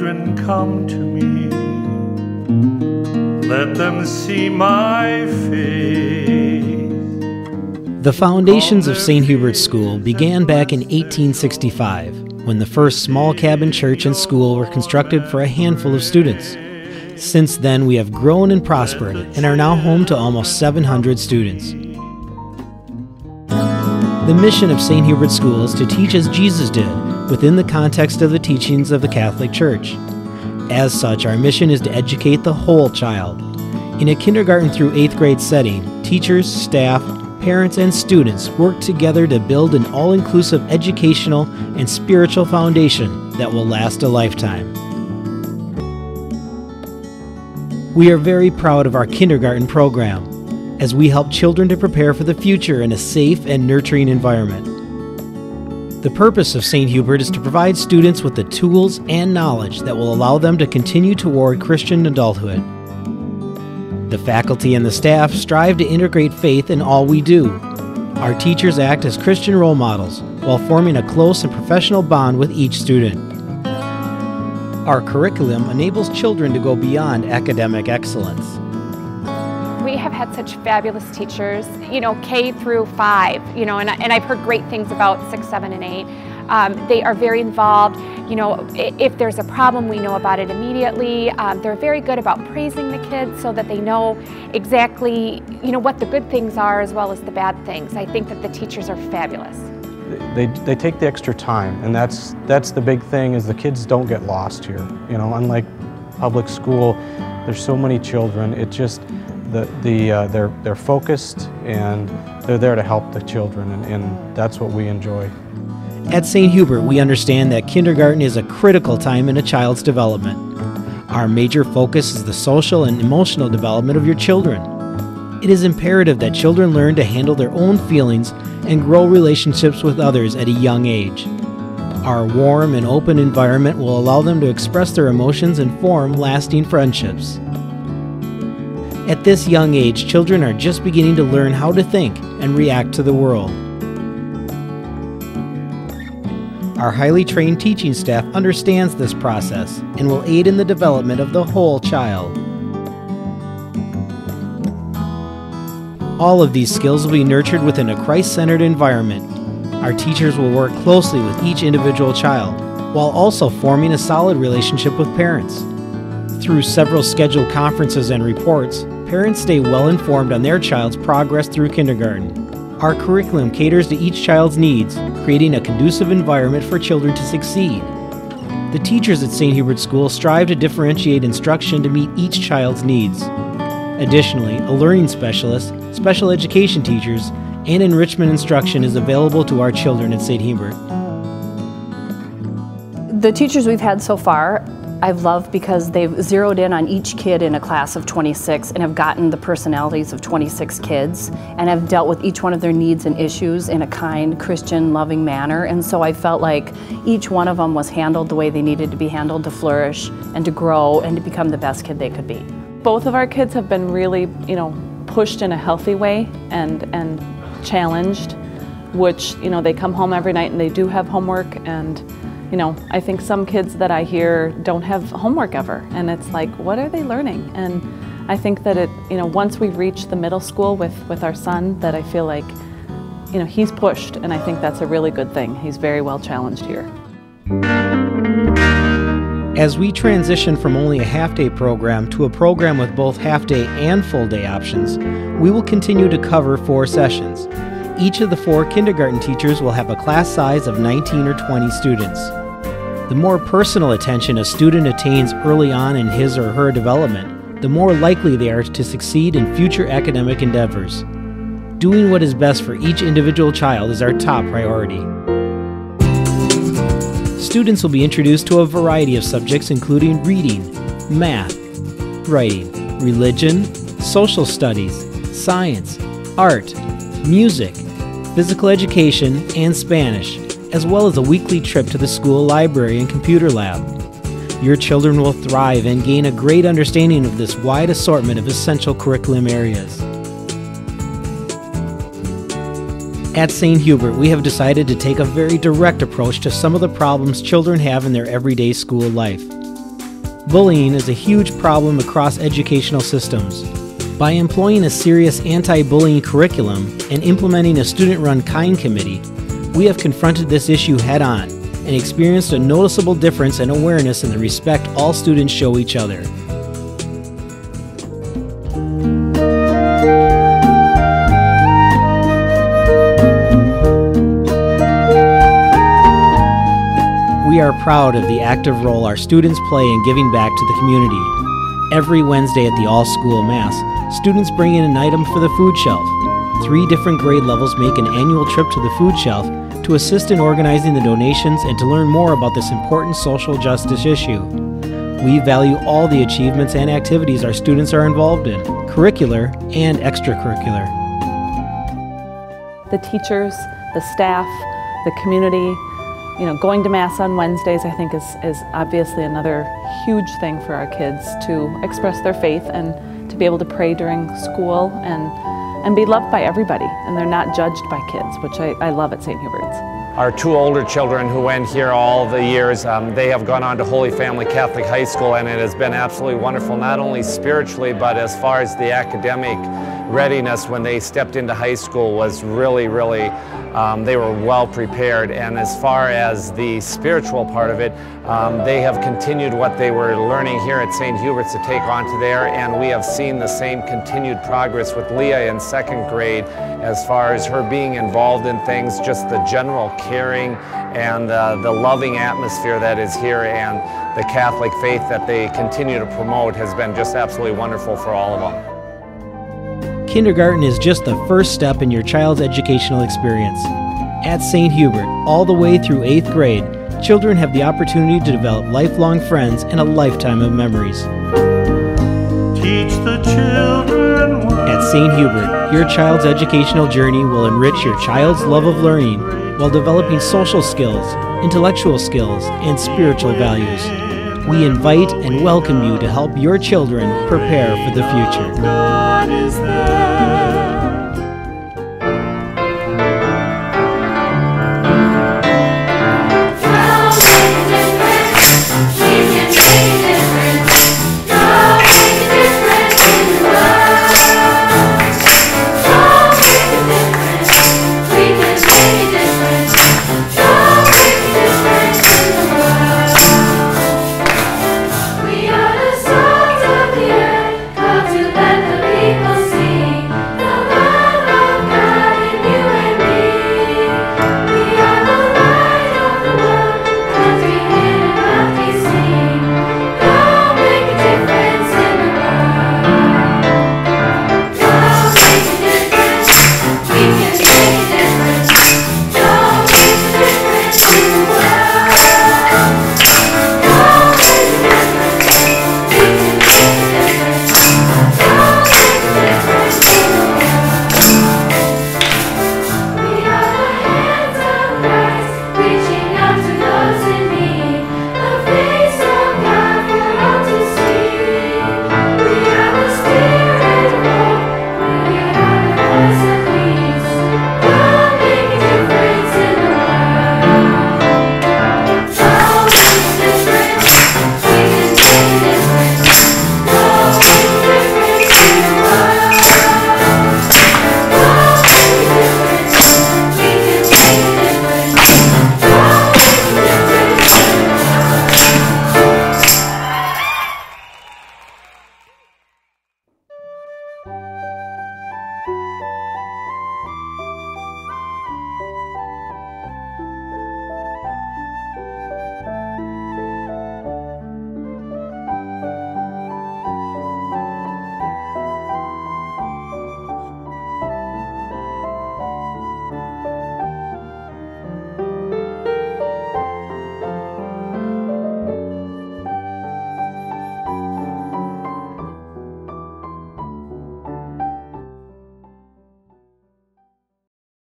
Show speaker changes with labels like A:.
A: children come to me. Let them see my face.
B: The foundations of St. Hubert School began back in 1865, when the first small cabin church and school were constructed for a handful of students. Since then, we have grown and prospered and are now home to almost 700 students. The mission of St. Hubert School is to teach as Jesus did, within the context of the teachings of the Catholic Church. As such, our mission is to educate the whole child. In a kindergarten through 8th grade setting, teachers, staff, parents, and students work together to build an all-inclusive educational and spiritual foundation that will last a lifetime. We are very proud of our kindergarten program, as we help children to prepare for the future in a safe and nurturing environment. The purpose of St. Hubert is to provide students with the tools and knowledge that will allow them to continue toward Christian adulthood. The faculty and the staff strive to integrate faith in all we do. Our teachers act as Christian role models while forming a close and professional bond with each student. Our curriculum enables children to go beyond academic excellence.
C: We have had such fabulous teachers, K through 5, and I've heard great things about 6, 7, and 8. They are very involved. If there's a problem, we know about it immediately. They're very good about praising the kids so that they know exactly, what the good things are as well as the bad things. I think that the teachers are fabulous.
D: They take the extra time, and that's the big thing, is the kids don't get lost here. Unlike public school, there's so many children. It just they're focused, and they're there to help the children, and that's what we enjoy.
B: At St. Hubert, we understand that kindergarten is a critical time in a child's development. Our major focus is the social and emotional development of your children. It is imperative that children learn to handle their own feelings and grow relationships with others at a young age. Our warm and open environment will allow them to express their emotions and form lasting friendships. At this young age, children are just beginning to learn how to think and react to the world. Our highly trained teaching staff understands this process and will aid in the development of the whole child. All of these skills will be nurtured within a Christ-centered environment. Our teachers will work closely with each individual child, while also forming a solid relationship with parents. Through several scheduled conferences and reports, parents stay well informed on their child's progress through kindergarten. Our curriculum caters to each child's needs, creating a conducive environment for children to succeed. The teachers at St. Hubert School strive to differentiate instruction to meet each child's needs. Additionally, a learning specialist, special education teachers, and enrichment instruction is available to our children at St. Hubert.
E: The teachers we've had so far, I've loved because they've zeroed in on each kid in a class of 26 and have gotten the personalities of 26 kids and have dealt with each one of their needs and issues in a kind, Christian, loving manner. And so I felt like each one of them was handled the way they needed to be handled to flourish and to grow and to become the best kid they could be.
F: Both of our kids have been really, pushed in a healthy way and challenged, which, they come home every night and they do have homework, and I think some kids that I hear don't have homework ever, and it's like, what are they learning? And I think that once we've reached the middle school with our son, that I feel like, he's pushed, and I think that's a really good thing. He's very well challenged here.
B: As we transition from only a half-day program to a program with both half-day and full-day options, we will continue to cover 4 sessions. Each of the 4 kindergarten teachers will have a class size of 19 or 20 students. The more personal attention a student attains early on in his or her development, the more likely they are to succeed in future academic endeavors. Doing what is best for each individual child is our top priority. Students will be introduced to a variety of subjects including reading, math, writing, religion, social studies, science, art, music, physical education, and Spanish, as well as a weekly trip to the school library and computer lab. Your children will thrive and gain a great understanding of this wide assortment of essential curriculum areas. At St. Hubert, we have decided to take a very direct approach to some of the problems children have in their everyday school life. Bullying is a huge problem across educational systems. By employing a serious anti-bullying curriculum and implementing a student-run KIND committee, we have confronted this issue head-on and experienced a noticeable difference in awareness in the respect all students show each other. We are proud of the active role our students play in giving back to the community. Every Wednesday at the all-school Mass, students bring in an item for the food shelf. 3 different grade levels make an annual trip to the food shelf to assist in organizing the donations and to learn more about this important social justice issue. We value all the achievements and activities our students are involved in, curricular and extracurricular.
F: The teachers, the staff, the community, going to Mass on Wednesdays I think is obviously another huge thing for our kids to express their faith and to be able to pray during school and be loved by everybody, and they're not judged by kids, which I love at St. Hubert's.
G: Our 2 older children who went here all the years, they have gone on to Holy Family Catholic High School, and it has been absolutely wonderful, not only spiritually, but as far as the academic readiness when they stepped into high school was really, they were well prepared. And as far as the spiritual part of it, they have continued what they were learning here at St. Hubert's to take on to there, and we have seen the same continued progress with Leah in 2nd grade as far as her being involved in things, just the general caring and the loving atmosphere that is here, and the Catholic faith that they continue to promote has been just absolutely wonderful for all of them.
B: Kindergarten is just the first step in your child's educational experience. At St. Hubert, all the way through 8th grade, children have the opportunity to develop lifelong friends and a lifetime of memories.
A: Teach the children well.
B: At St. Hubert, your child's educational journey will enrich your child's love of learning while developing social skills, intellectual skills, and spiritual values. We invite and welcome you to help your children prepare for the future.
A: God is there.